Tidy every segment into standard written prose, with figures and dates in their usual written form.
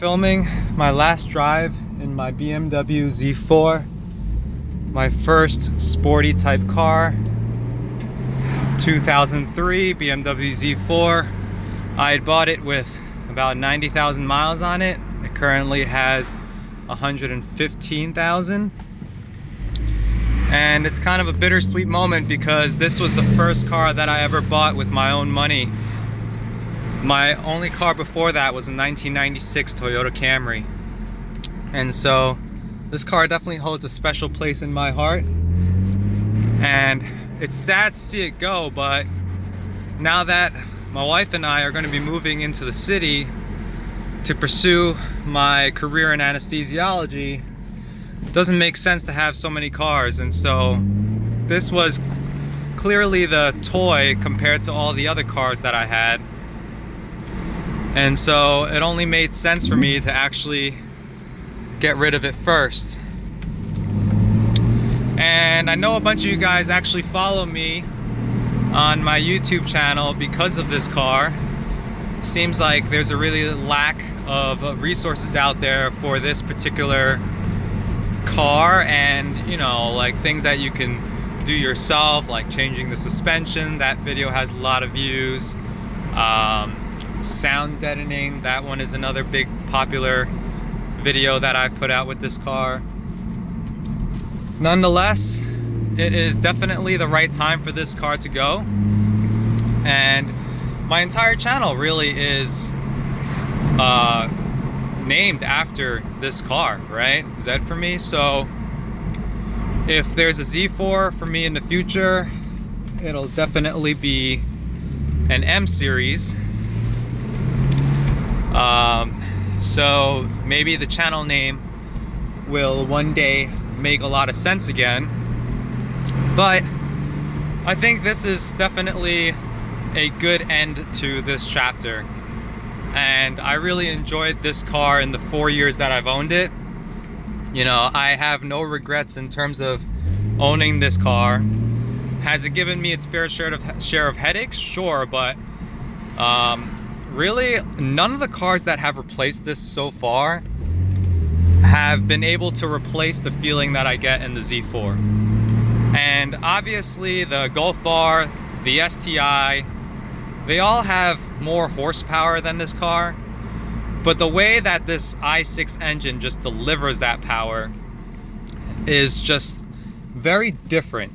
filming my last drive in my BMW Z4, my first sporty type car, 2003 BMW Z4. I had bought it with about 90,000 miles on it. It currently has 115,000. And it's kind of a bittersweet moment because this was the first car that I ever bought with my own money. My only car before that was a 1996 Toyota Camry. And so this car definitely holds a special place in my heart. And it's sad to see it go, but now that my wife and I are going to be moving into the city to pursue my career in anesthesiology, it doesn't make sense to have so many cars. And so this was clearly the toy compared to all the other cars that I had. And so it only made sense for me to actually get rid of it first. And I know a bunch of you guys actually follow me on my YouTube channel because of this car. Seems like there's a really lack of resources out there for this particular car, and you know, like things that you can do yourself, like changing the suspension. That video has a lot of views. Sound deadening, that one is another big popular video that I've put out with this car. Nonetheless, it is definitely the right time for this car to go, and my entire channel really is named after this car, right? Z for me. So if there's a Z4 for me in the future, it'll definitely be an M series. So maybe the channel name will one day make a lot of sense again, but I think this is definitely a good end to this chapter. And I really enjoyed this car in the 4 years that I've owned it. You know, I have no regrets in terms of owning this car. Has it given me its fair share of headaches? Sure, but really, none of the cars that have replaced this so far have been able to replace the feeling that I get in the Z4. And obviously the Golf R, the STI, they all have more horsepower than this car, but the way that this i6 engine just delivers that power is just very different.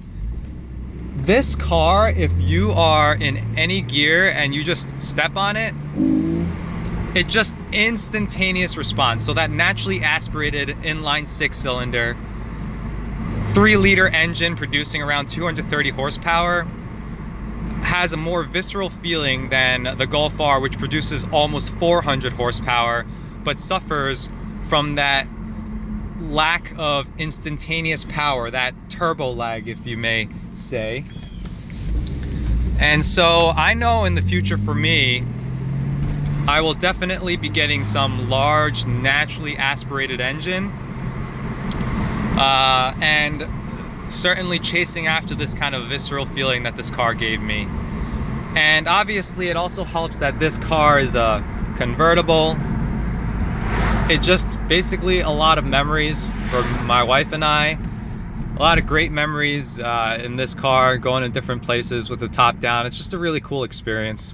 This car, if you are in any gear and you just step on it, it just instantaneous response. So that naturally aspirated inline 6-cylinder 3-liter engine producing around 230 horsepower has a more visceral feeling than the Golf R, which produces almost 400 horsepower but suffers from that lack of instantaneous power, that turbo lag, if you may say. And so I know in the future for me, I will definitely be getting some large naturally aspirated engine, and certainly chasing after this kind of visceral feeling that this car gave me. And obviously it also helps that this car is a convertible. It just basically a lot of memories for my wife and I. A lot of great memories in this car, going to different places with the top down. It's just a really cool experience.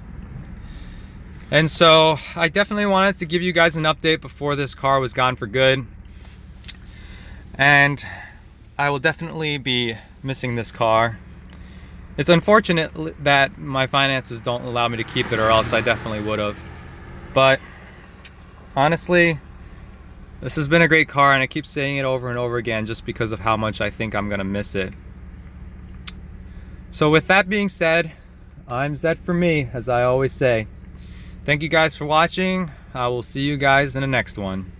And so I definitely wanted to give you guys an update before this car was gone for good. And I will definitely be missing this car. It's unfortunate that my finances don't allow me to keep it, or else I definitely would have. But honestly, this has been a great car, and I keep saying it over and over again just because of how much I think I'm gonna miss it. So with that being said, I'm Z for me, as I always say. Thank you guys for watching. I will see you guys in the next one.